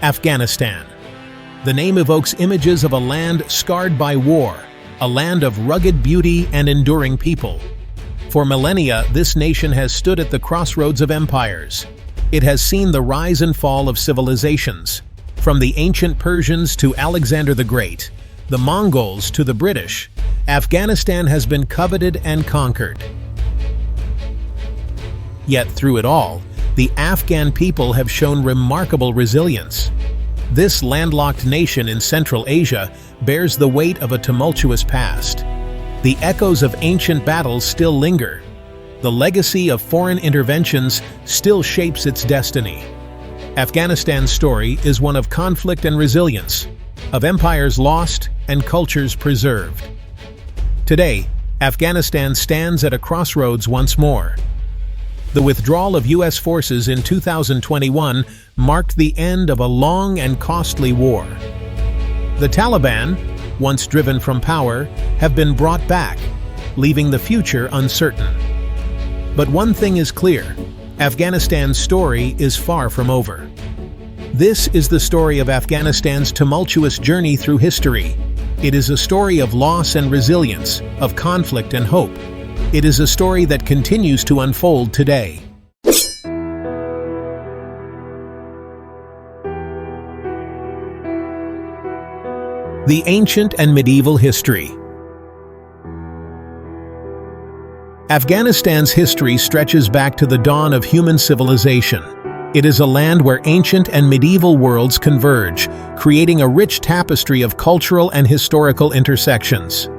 Afghanistan. The name evokes images of a land scarred by war, a land of rugged beauty and enduring people. For millennia, this nation has stood at the crossroads of empires. It has seen the rise and fall of civilizations, from the ancient Persians to Alexander the Great, the Mongols to the British. Afghanistan has been coveted and conquered. Yet through it all, the Afghan people have shown remarkable resilience. This landlocked nation in Central Asia bears the weight of a tumultuous past. The echoes of ancient battles still linger. The legacy of foreign interventions still shapes its destiny. Afghanistan's story is one of conflict and resilience, of empires lost and cultures preserved. Today, Afghanistan stands at a crossroads once more. The withdrawal of U.S. forces in 2021 marked the end of a long and costly war. The Taliban, once driven from power, have been brought back, leaving the future uncertain. But one thing is clear: Afghanistan's story is far from over. This is the story of Afghanistan's tumultuous journey through history. It is a story of loss and resilience, of conflict and hope. It is a story that continues to unfold today. The ancient and medieval history. Afghanistan's history stretches back to the dawn of human civilization. It is a land where ancient and medieval worlds converge, creating a rich tapestry of cultural and historical intersections.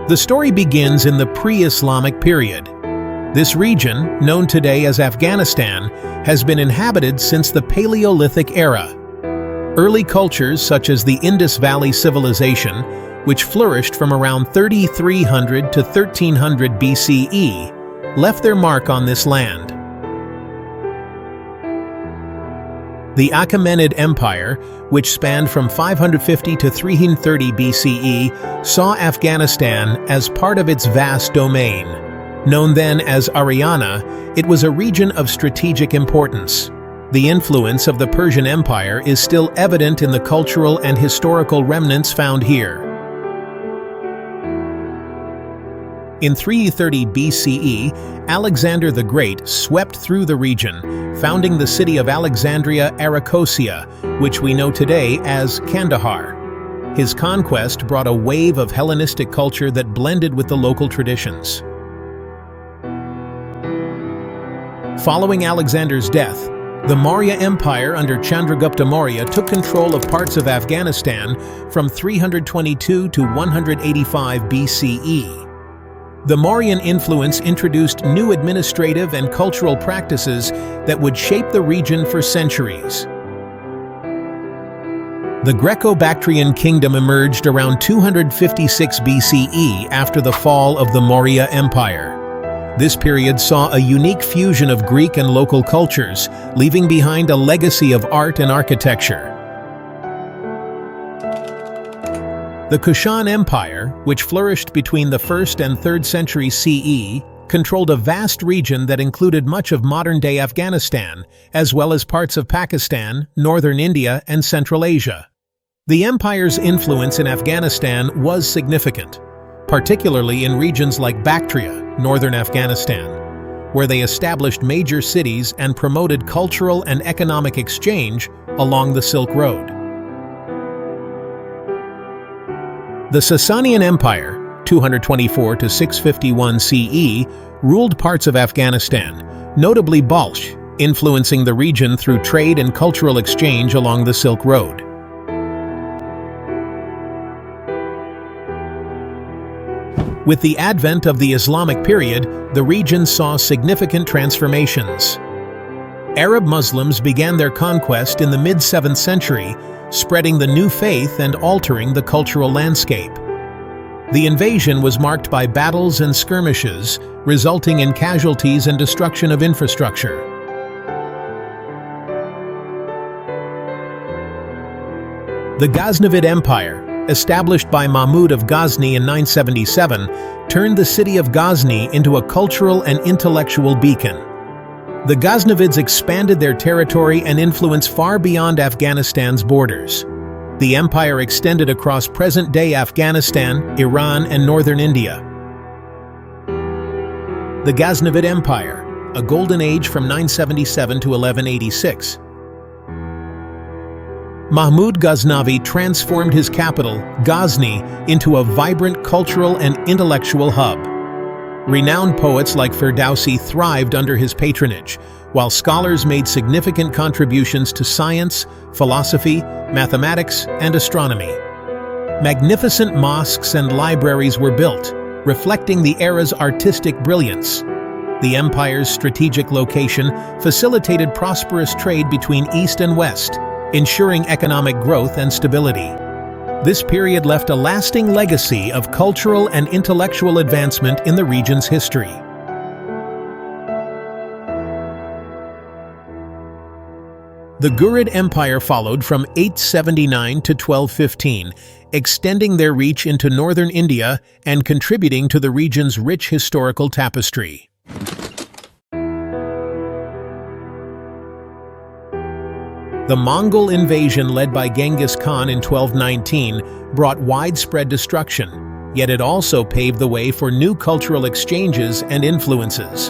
The story begins in the pre-Islamic period. This region, known today as Afghanistan, has been inhabited since the Paleolithic era. Early cultures such as the Indus Valley Civilization, which flourished from around 3300 to 1300 BCE, left their mark on this land. The Achaemenid Empire, which spanned from 550 to 330 BCE, saw Afghanistan as part of its vast domain. Known then as Ariana, it was a region of strategic importance. The influence of the Persian Empire is still evident in the cultural and historical remnants found here. In 330 BCE, Alexander the Great swept through the region, founding the city of Alexandria Arachosia, which we know today as Kandahar. His conquest brought a wave of Hellenistic culture that blended with the local traditions. Following Alexander's death, the Maurya Empire under Chandragupta Maurya took control of parts of Afghanistan from 322 to 185 BCE. The Mauryan influence introduced new administrative and cultural practices that would shape the region for centuries. The Greco-Bactrian kingdom emerged around 256 BCE after the fall of the Maurya Empire. This period saw a unique fusion of Greek and local cultures, leaving behind a legacy of art and architecture. The Kushan Empire, which flourished between the 1st and 3rd century CE, controlled a vast region that included much of modern-day Afghanistan, as well as parts of Pakistan, northern India, and Central Asia. The empire's influence in Afghanistan was significant, particularly in regions like Bactria, northern Afghanistan, where they established major cities and promoted cultural and economic exchange along the Silk Road. The Sasanian Empire, 224 to 651 CE, ruled parts of Afghanistan, notably Balkh, influencing the region through trade and cultural exchange along the Silk Road. With the advent of the Islamic period, the region saw significant transformations. Arab Muslims began their conquest in the mid-7th century, spreading the new faith and altering the cultural landscape. The invasion was marked by battles and skirmishes, resulting in casualties and destruction of infrastructure. The Ghaznavid Empire, established by Mahmud of Ghazni in 977, turned the city of Ghazni into a cultural and intellectual beacon. The Ghaznavids expanded their territory and influence far beyond Afghanistan's borders. The empire extended across present-day Afghanistan, Iran, and northern India. The Ghaznavid Empire, a golden age from 977 to 1186. Mahmud Ghaznavi transformed his capital, Ghazni, into a vibrant cultural and intellectual hub. Renowned poets like Ferdowsi thrived under his patronage, while scholars made significant contributions to science, philosophy, mathematics, and astronomy. Magnificent mosques and libraries were built, reflecting the era's artistic brilliance. The empire's strategic location facilitated prosperous trade between East and West, ensuring economic growth and stability. This period left a lasting legacy of cultural and intellectual advancement in the region's history. The Ghurid Empire followed from 879 to 1215, extending their reach into northern India and contributing to the region's rich historical tapestry. The Mongol invasion led by Genghis Khan in 1219 brought widespread destruction, yet it also paved the way for new cultural exchanges and influences.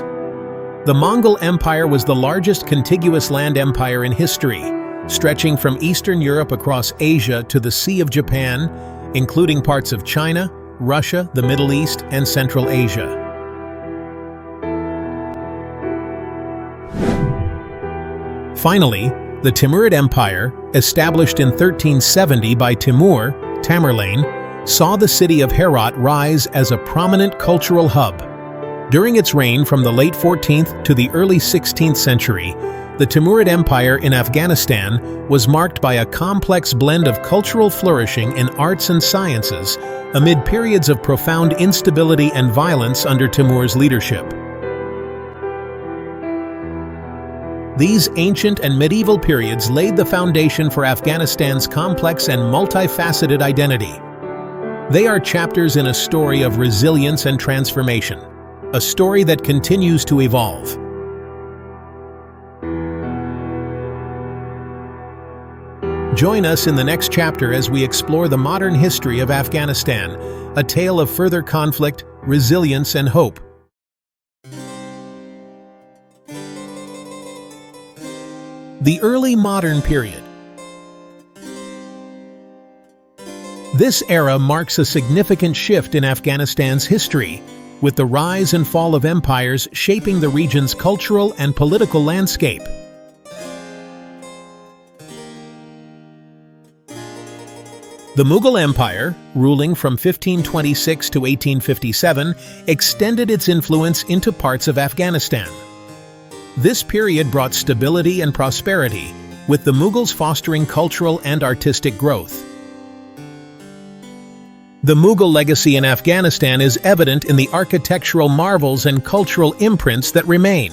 The Mongol Empire was the largest contiguous land empire in history, stretching from Eastern Europe across Asia to the Sea of Japan, including parts of China, Russia, the Middle East, and Central Asia. Finally, the Timurid Empire, established in 1370 by Timur, Tamerlane, saw the city of Herat rise as a prominent cultural hub. During its reign from the late 14th to the early 16th century, the Timurid Empire in Afghanistan was marked by a complex blend of cultural flourishing in arts and sciences amid periods of profound instability and violence under Timur's leadership. These ancient and medieval periods laid the foundation for Afghanistan's complex and multifaceted identity. They are chapters in a story of resilience and transformation, a story that continues to evolve. Join us in the next chapter as we explore the modern history of Afghanistan, a tale of further conflict, resilience, and hope. The early modern period. This era marks a significant shift in Afghanistan's history, with the rise and fall of empires shaping the region's cultural and political landscape. The Mughal Empire, ruling from 1526 to 1857, extended its influence into parts of Afghanistan. This period brought stability and prosperity, with the Mughals fostering cultural and artistic growth. The Mughal legacy in Afghanistan is evident in the architectural marvels and cultural imprints that remain.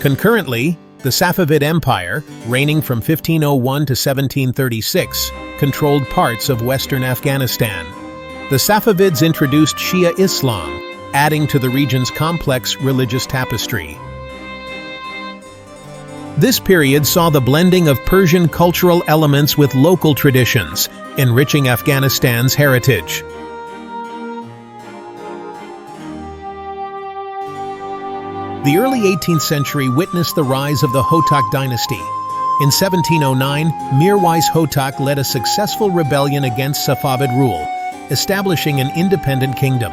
Concurrently, the Safavid Empire, reigning from 1501 to 1736, controlled parts of western Afghanistan. The Safavids introduced Shia Islam, adding to the region's complex religious tapestry. This period saw the blending of Persian cultural elements with local traditions, enriching Afghanistan's heritage. The early 18th century witnessed the rise of the Hotak dynasty. In 1709, Mirwais Hotak led a successful rebellion against Safavid rule, establishing an independent kingdom.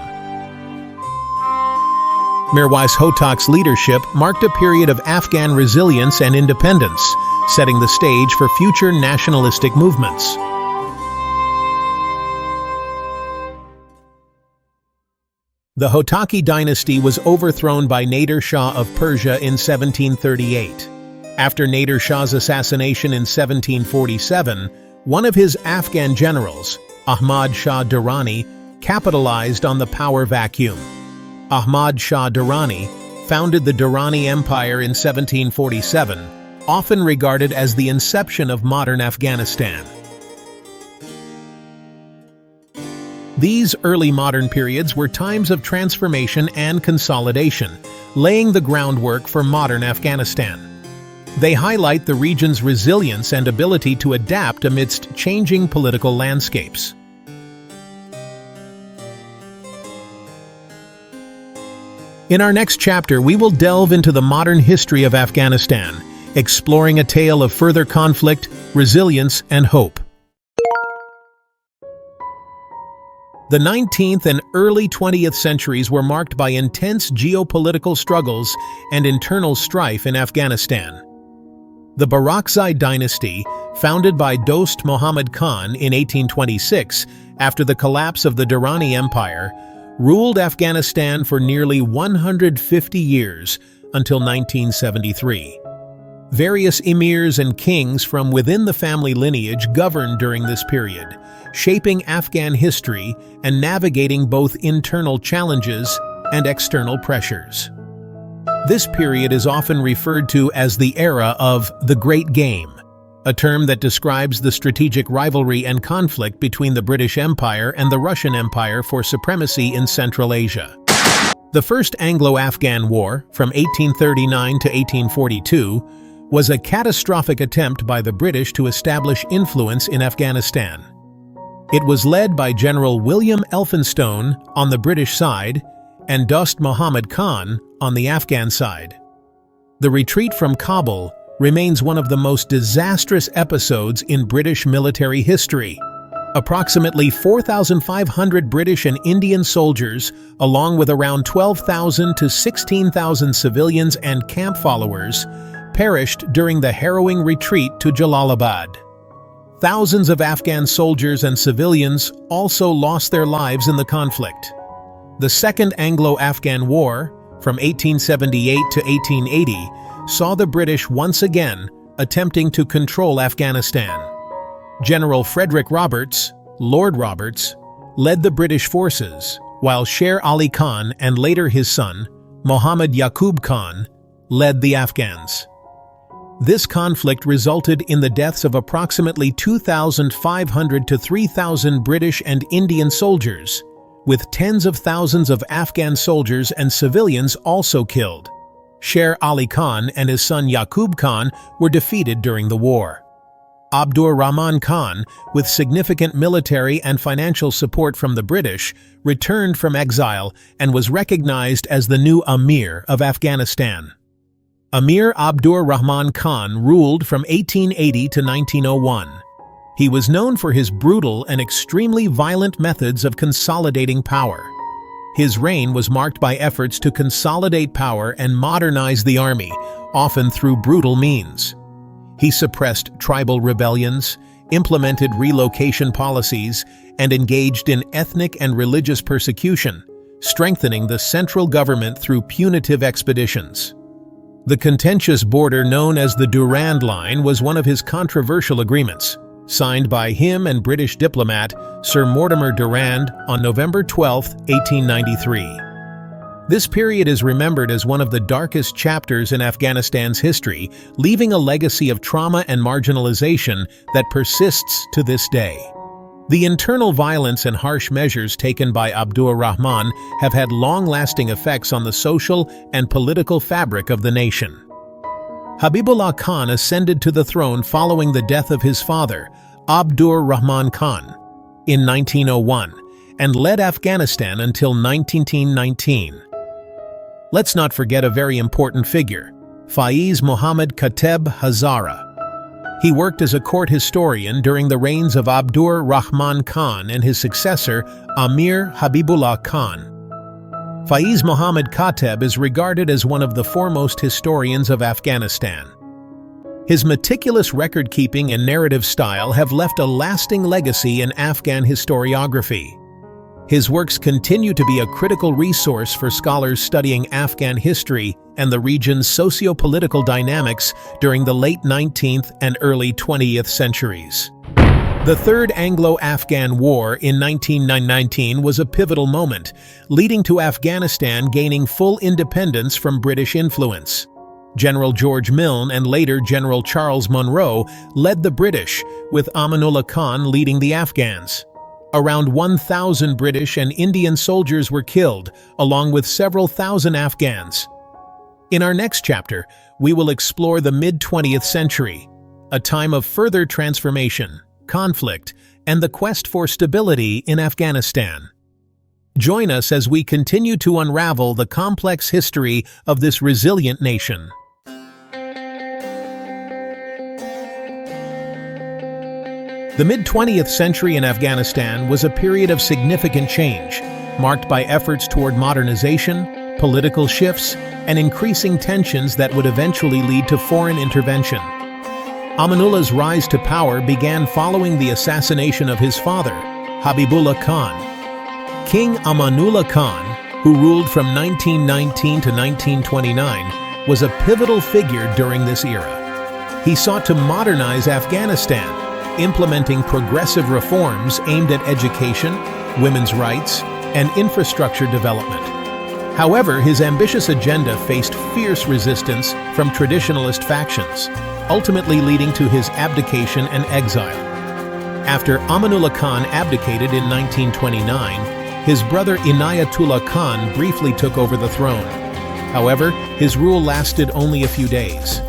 Mirwais Hotak's leadership marked a period of Afghan resilience and independence, setting the stage for future nationalistic movements. The Hotaki dynasty was overthrown by Nader Shah of Persia in 1738. After Nader Shah's assassination in 1747, one of his Afghan generals, Ahmad Shah Durrani, capitalized on the power vacuum. Ahmad Shah Durrani founded the Durrani Empire in 1747, often regarded as the inception of modern Afghanistan. These early modern periods were times of transformation and consolidation, laying the groundwork for modern Afghanistan. They highlight the region's resilience and ability to adapt amidst changing political landscapes. In our next chapter, we will delve into the modern history of Afghanistan, exploring a tale of further conflict, resilience, and hope. The 19th and early 20th centuries were marked by intense geopolitical struggles and internal strife in Afghanistan. The Barakzai dynasty, founded by Dost Muhammad Khan in 1826 after the collapse of the Durrani Empire, ruled Afghanistan for nearly 150 years until 1973. Various emirs and kings from within the family lineage governed during this period, shaping Afghan history and navigating both internal challenges and external pressures. This period is often referred to as the era of the Great Game, a term that describes the strategic rivalry and conflict between the British Empire and the Russian Empire for supremacy in Central Asia. The First Anglo-Afghan War, from 1839 to 1842, was a catastrophic attempt by the British to establish influence in Afghanistan. It was led by General William Elphinstone on the British side and Dost Muhammad Khan on the Afghan side. The retreat from Kabul remains one of the most disastrous episodes in British military history. Approximately 4,500 British and Indian soldiers, along with around 12,000 to 16,000 civilians and camp followers, perished during the harrowing retreat to Jalalabad. Thousands of Afghan soldiers and civilians also lost their lives in the conflict. The Second Anglo-Afghan War, from 1878 to 1880, saw the British once again attempting to control Afghanistan. General Frederick Roberts, Lord Roberts, led the British forces, while Sher Ali Khan and later his son, Muhammad Yaqub Khan, led the Afghans. This conflict resulted in the deaths of approximately 2,500 to 3,000 British and Indian soldiers, with tens of thousands of Afghan soldiers and civilians also killed. Sher Ali Khan and his son Yaqub Khan were defeated during the war. Abdur Rahman Khan, with significant military and financial support from the British, returned from exile and was recognized as the new Amir of Afghanistan. Amir Abdur Rahman Khan ruled from 1880 to 1901. He was known for his brutal and extremely violent methods of consolidating power. His reign was marked by efforts to consolidate power and modernize the army, often through brutal means. He suppressed tribal rebellions, implemented relocation policies, and engaged in ethnic and religious persecution, strengthening the central government through punitive expeditions. The contentious border known as the Durand Line was one of his controversial agreements, signed by him and British diplomat Sir Mortimer Durand on November 12, 1893. This period is remembered as one of the darkest chapters in Afghanistan's history, leaving a legacy of trauma and marginalization that persists to this day. The internal violence and harsh measures taken by Abdur Rahman have had long-lasting effects on the social and political fabric of the nation. Habibullah Khan ascended to the throne following the death of his father, Abdur Rahman Khan, in 1901, and led Afghanistan until 1919. Let's not forget a very important figure, Faiz Muhammad Kateb Hazara. He worked as a court historian during the reigns of Abdur Rahman Khan and his successor, Amir Habibullah Khan. Faiz Muhammad Kateb is regarded as one of the foremost historians of Afghanistan. His meticulous record-keeping and narrative style have left a lasting legacy in Afghan historiography. His works continue to be a critical resource for scholars studying Afghan history and the region's socio-political dynamics during the late 19th and early 20th centuries. The Third Anglo-Afghan War in 1919 was a pivotal moment, leading to Afghanistan gaining full independence from British influence. General George Milne and later General Charles Monro led the British, with Amanullah Khan leading the Afghans. Around 1,000 British and Indian soldiers were killed, along with several thousand Afghans. In our next chapter, we will explore the mid-20th century, a time of further transformation, conflict, and the quest for stability in Afghanistan. Join us as we continue to unravel the complex history of this resilient nation. The mid-20th century in Afghanistan was a period of significant change, marked by efforts toward modernization, political shifts, and increasing tensions that would eventually lead to foreign intervention. Amanullah's rise to power began following the assassination of his father, Habibullah Khan. King Amanullah Khan, who ruled from 1919 to 1929, was a pivotal figure during this era. He sought to modernize Afghanistan, implementing progressive reforms aimed at education, women's rights, and infrastructure development. However, his ambitious agenda faced fierce resistance from traditionalist factions, ultimately leading to his abdication and exile. After Amanullah Khan abdicated in 1929, his brother Inayatullah Khan briefly took over the throne. However, his rule lasted only a few days.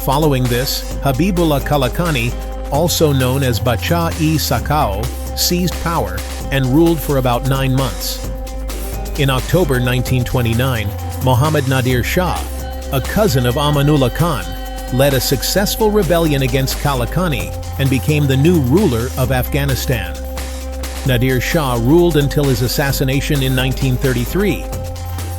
Following this, Habibullah Kalakani, also known as Bacha-e-Sakao, seized power and ruled for about 9 months. In October 1929, Mohammad Nadir Shah, a cousin of Amanullah Khan, led a successful rebellion against Kalakani and became the new ruler of Afghanistan. Nadir Shah ruled until his assassination in 1933.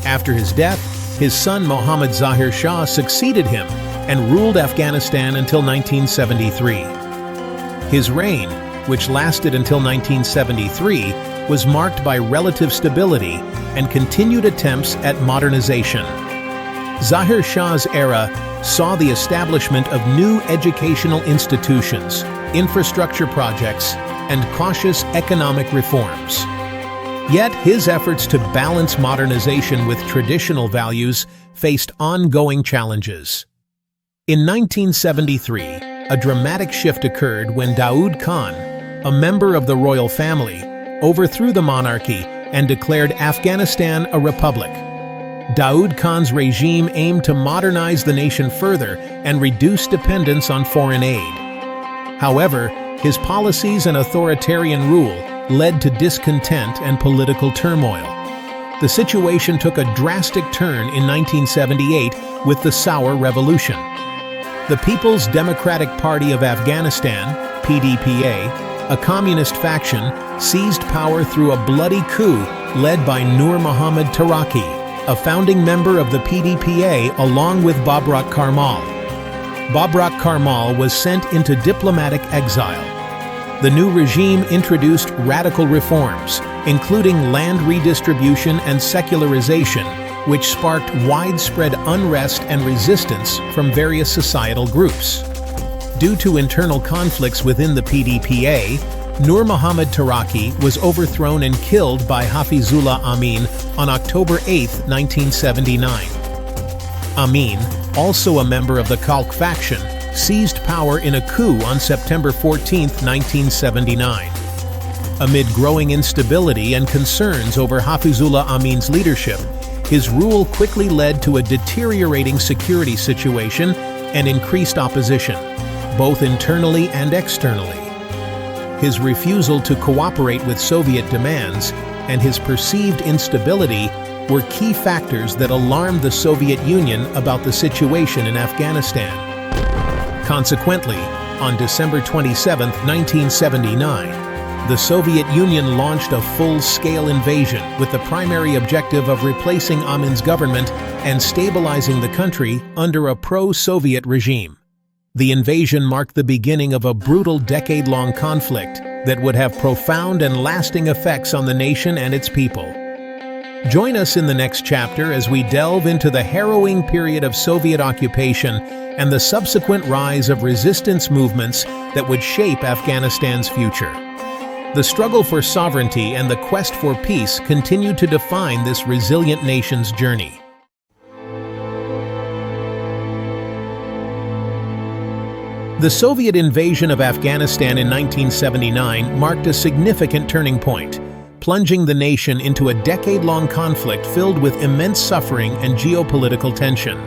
After his death, his son Mohammad Zahir Shah succeeded him and ruled Afghanistan until 1973. His reign, which lasted until 1973, was marked by relative stability and continued attempts at modernization. Zahir Shah's era saw the establishment of new educational institutions, infrastructure projects, and cautious economic reforms. Yet his efforts to balance modernization with traditional values faced ongoing challenges. In 1973, a dramatic shift occurred when Daoud Khan, a member of the royal family, overthrew the monarchy and declared Afghanistan a republic. Daoud Khan's regime aimed to modernize the nation further and reduce dependence on foreign aid. However, his policies and authoritarian rule led to discontent and political turmoil. The situation took a drastic turn in 1978 with the Saur Revolution. The People's Democratic Party of Afghanistan, PDPA, a communist faction, seized power through a bloody coup led by Nur Muhammad Taraki, a founding member of the PDPA along with Babrak Karmal. Babrak Karmal was sent into diplomatic exile. The new regime introduced radical reforms, including land redistribution and secularization, which sparked widespread unrest and resistance from various societal groups. Due to internal conflicts within the PDPA, Nur Muhammad Taraki was overthrown and killed by Hafizullah Amin on October 8, 1979. Amin, also a member of the Khalq faction, seized power in a coup on September 14, 1979. Amid growing instability and concerns over Hafizullah Amin's leadership, his rule quickly led to a deteriorating security situation and increased opposition, both internally and externally. His refusal to cooperate with Soviet demands and his perceived instability were key factors that alarmed the Soviet Union about the situation in Afghanistan. Consequently, on December 27, 1979, the Soviet Union launched a full-scale invasion with the primary objective of replacing Amin's government and stabilizing the country under a pro-Soviet regime. The invasion marked the beginning of a brutal decade-long conflict that would have profound and lasting effects on the nation and its people. Join us in the next chapter as we delve into the harrowing period of Soviet occupation and the subsequent rise of resistance movements that would shape Afghanistan's future. The struggle for sovereignty and the quest for peace continue to define this resilient nation's journey. The Soviet invasion of Afghanistan in 1979 marked a significant turning point, plunging the nation into a decade-long conflict filled with immense suffering and geopolitical tension.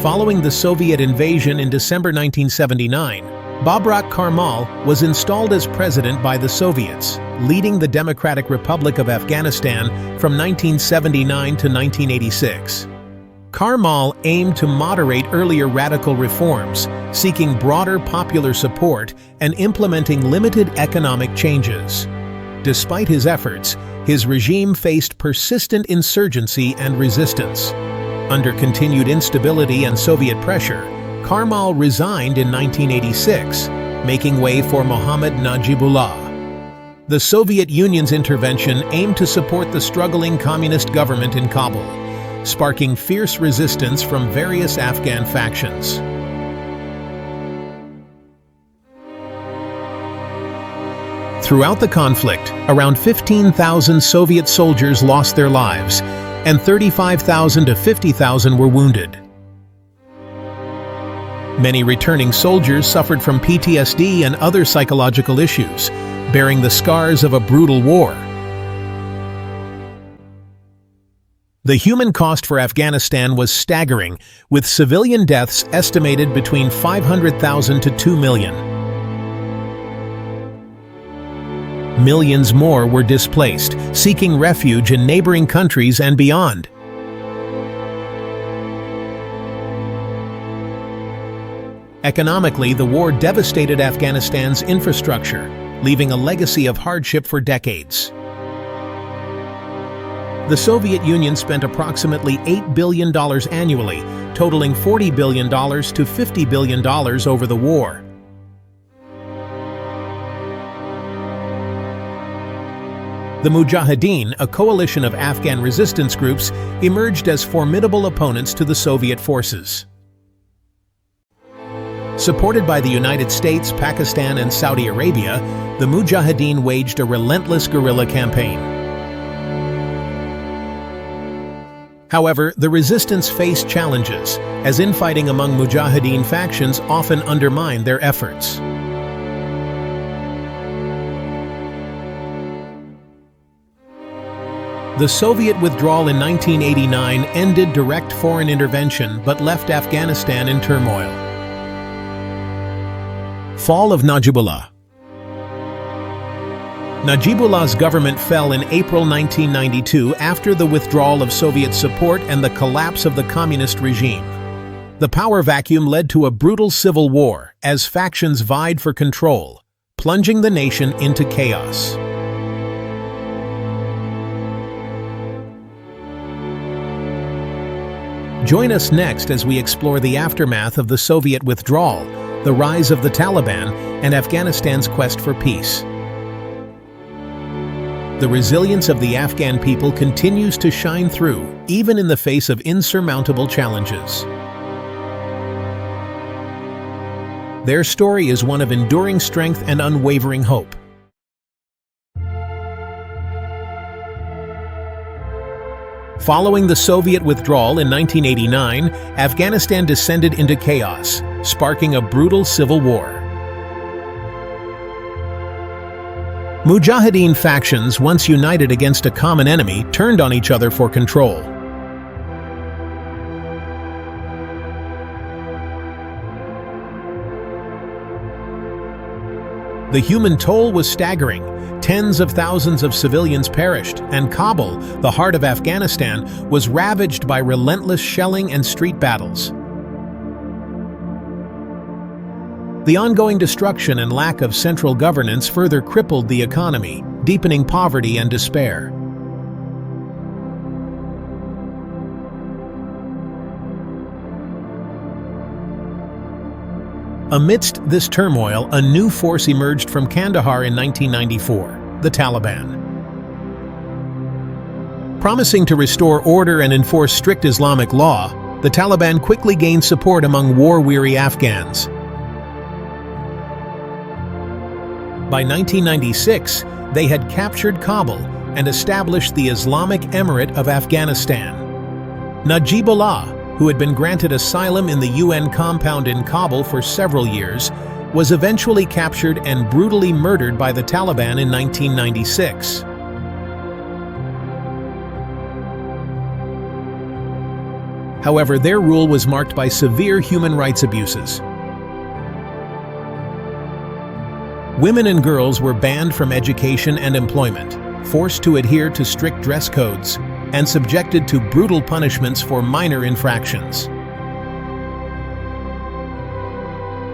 Following the Soviet invasion in December 1979, Babrak Karmal was installed as president by the Soviets, leading the Democratic Republic of Afghanistan from 1979 to 1986. Karmal aimed to moderate earlier radical reforms, seeking broader popular support and implementing limited economic changes. Despite his efforts, his regime faced persistent insurgency and resistance. Under continued instability and Soviet pressure, Karmal resigned in 1986, making way for Mohammad Najibullah. The Soviet Union's intervention aimed to support the struggling communist government in Kabul, sparking fierce resistance from various Afghan factions. Throughout the conflict, around 15,000 Soviet soldiers lost their lives, and 35,000 to 50,000 were wounded. Many returning soldiers suffered from PTSD and other psychological issues, bearing the scars of a brutal war. The human cost for Afghanistan was staggering, with civilian deaths estimated between 500,000 to 2 million. Millions more were displaced, seeking refuge in neighboring countries and beyond. Economically, the war devastated Afghanistan's infrastructure, leaving a legacy of hardship for decades. The Soviet Union spent approximately $8 billion annually, totaling $40 billion to $50 billion over the war. The Mujahideen, a coalition of Afghan resistance groups, emerged as formidable opponents to the Soviet forces. Supported by the United States, Pakistan, and Saudi Arabia, the Mujahideen waged a relentless guerrilla campaign. However, the resistance faced challenges, as infighting among Mujahideen factions often undermined their efforts. The Soviet withdrawal in 1989 ended direct foreign intervention but left Afghanistan in turmoil. Fall of Najibullah. Najibullah's government fell in April 1992 after the withdrawal of Soviet support and the collapse of the communist regime. The power vacuum led to a brutal civil war as factions vied for control, plunging the nation into chaos. Join us next as we explore the aftermath of the Soviet withdrawal, the rise of the Taliban, and Afghanistan's quest for peace. The resilience of the Afghan people continues to shine through, even in the face of insurmountable challenges. Their story is one of enduring strength and unwavering hope. Following the Soviet withdrawal in 1989, Afghanistan descended into chaos, sparking a brutal civil war. Mujahideen factions, once united against a common enemy, turned on each other for control. The human toll was staggering. Tens of thousands of civilians perished, and Kabul, the heart of Afghanistan, was ravaged by relentless shelling and street battles. The ongoing destruction and lack of central governance further crippled the economy, deepening poverty and despair. Amidst this turmoil, a new force emerged from Kandahar in 1994, the Taliban. Promising to restore order and enforce strict Islamic law, the Taliban quickly gained support among war-weary Afghans. By 1996, they had captured Kabul and established the Islamic Emirate of Afghanistan. Najibullah, who had been granted asylum in the UN compound in Kabul for several years, was eventually captured and brutally murdered by the Taliban in 1996. However, their rule was marked by severe human rights abuses. Women and girls were banned from education and employment, forced to adhere to strict dress codes, and subjected to brutal punishments for minor infractions.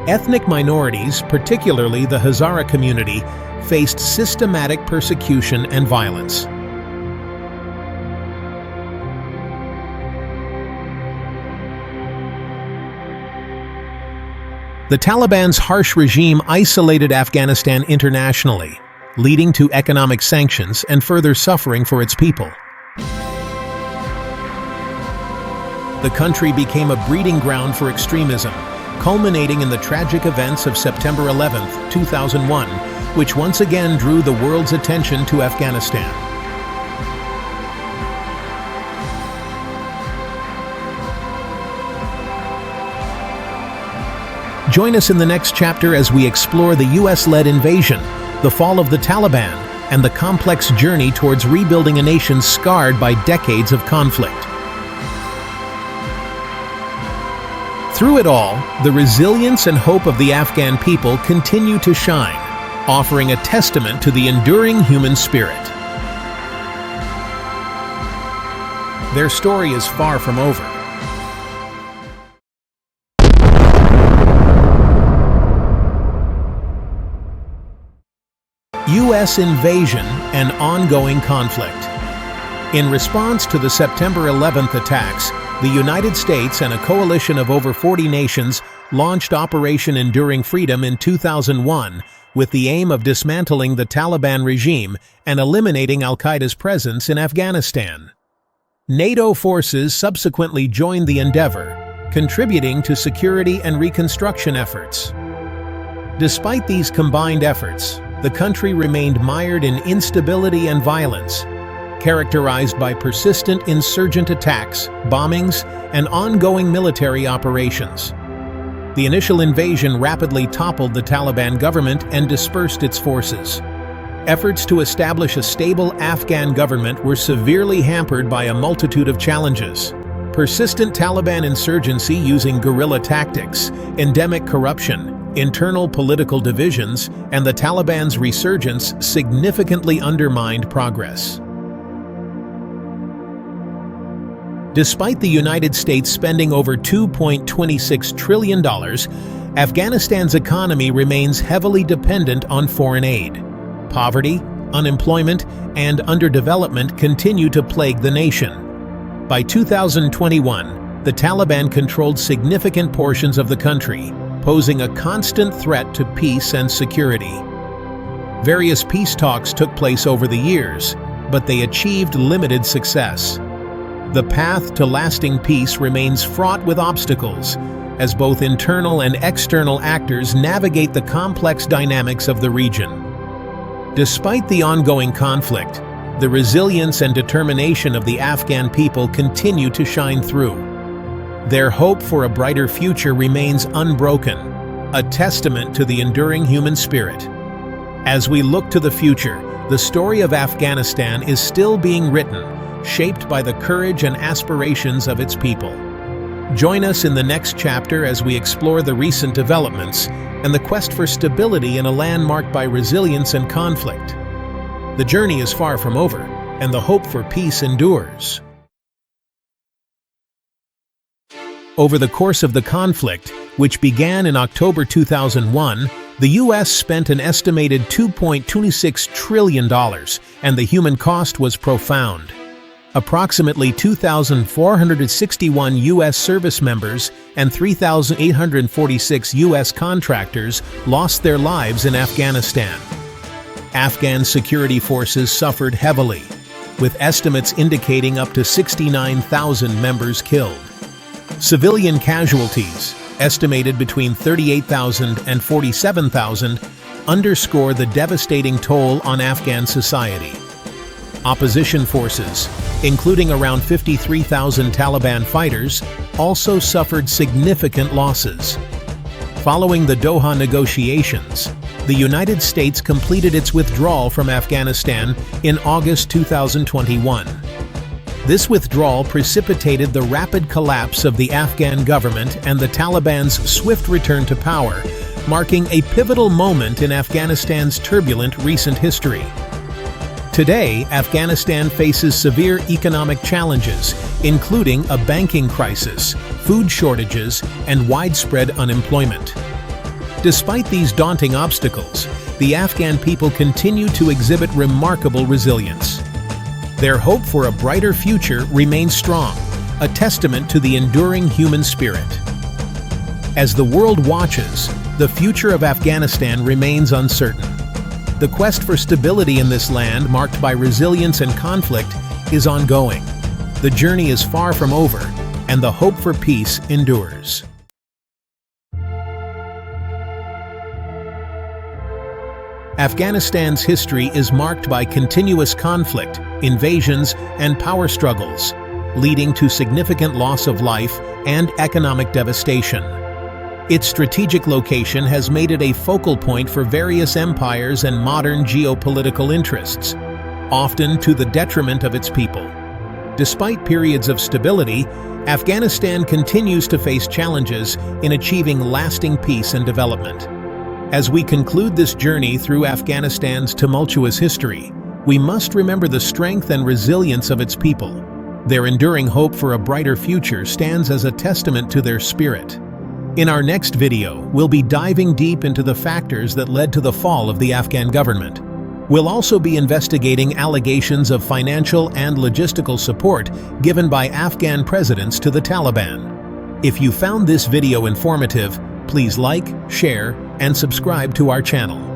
Ethnic minorities, particularly the Hazara community, faced systematic persecution and violence. The Taliban's harsh regime isolated Afghanistan internationally, leading to economic sanctions and further suffering for its people. The country became a breeding ground for extremism, culminating in the tragic events of September 11, 2001, which once again drew the world's attention to Afghanistan. Join us in the next chapter as we explore the US-led invasion, the fall of the Taliban, and the complex journey towards rebuilding a nation scarred by decades of conflict. Through it all, the resilience and hope of the Afghan people continue to shine, offering a testament to the enduring human spirit. Their story is far from over. U.S. invasion and ongoing conflict. In response to the September 11th attacks, the United States and a coalition of over 40 nations launched Operation Enduring Freedom in 2001 with the aim of dismantling the Taliban regime and eliminating al-Qaeda's presence in Afghanistan. NATO forces subsequently joined the endeavor, contributing to security and reconstruction efforts. Despite these combined efforts, the country remained mired in instability and violence, characterized by persistent insurgent attacks, bombings, and ongoing military operations. The initial invasion rapidly toppled the Taliban government and dispersed its forces. Efforts to establish a stable Afghan government were severely hampered by a multitude of challenges. Persistent Taliban insurgency using guerrilla tactics, endemic corruption, internal political divisions, and the Taliban's resurgence significantly undermined progress. Despite the United States spending over $2.26 trillion, Afghanistan's economy remains heavily dependent on foreign aid. Poverty, unemployment, and underdevelopment continue to plague the nation. By 2021, the Taliban controlled significant portions of the country, posing a constant threat to peace and security. Various peace talks took place over the years, but they achieved limited success. The path to lasting peace remains fraught with obstacles, as both internal and external actors navigate the complex dynamics of the region. Despite the ongoing conflict, the resilience and determination of the Afghan people continue to shine through. Their hope for a brighter future remains unbroken, a testament to the enduring human spirit. As we look to the future, the story of Afghanistan is still being written, shaped by the courage and aspirations of its people. Join us in the next chapter as we explore the recent developments and the quest for stability in a land marked by resilience and conflict. The journey is far from over, and the hope for peace endures. Over the course of the conflict, which began in October 2001, the U.S. spent an estimated $2.26 trillion, and the human cost was profound. Approximately 2,461 U.S. service members and 3,846 U.S. contractors lost their lives in Afghanistan. Afghan security forces suffered heavily, with estimates indicating up to 69,000 members killed. Civilian casualties, estimated between 38,000 and 47,000, underscore the devastating toll on Afghan society. Opposition forces, including around 53,000 Taliban fighters, also suffered significant losses. Following the Doha negotiations, the United States completed its withdrawal from Afghanistan in August 2021. This withdrawal precipitated the rapid collapse of the Afghan government and the Taliban's swift return to power, marking a pivotal moment in Afghanistan's turbulent recent history. Today, Afghanistan faces severe economic challenges, including a banking crisis, food shortages, and widespread unemployment. Despite these daunting obstacles, the Afghan people continue to exhibit remarkable resilience. Their hope for a brighter future remains strong, a testament to the enduring human spirit. As the world watches, the future of Afghanistan remains uncertain. The quest for stability in this land, marked by resilience and conflict, is ongoing. The journey is far from over, and the hope for peace endures. Afghanistan's history is marked by continuous conflict, invasions, and power struggles, leading to significant loss of life and economic devastation. Its strategic location has made it a focal point for various empires and modern geopolitical interests, often to the detriment of its people. Despite periods of stability, Afghanistan continues to face challenges in achieving lasting peace and development. As we conclude this journey through Afghanistan's tumultuous history, we must remember the strength and resilience of its people. Their enduring hope for a brighter future stands as a testament to their spirit. In our next video, we'll be diving deep into the factors that led to the fall of the Afghan government. We'll also be investigating allegations of financial and logistical support given by Afghan presidents to the Taliban. If you found this video informative, please like, share, and subscribe to our channel.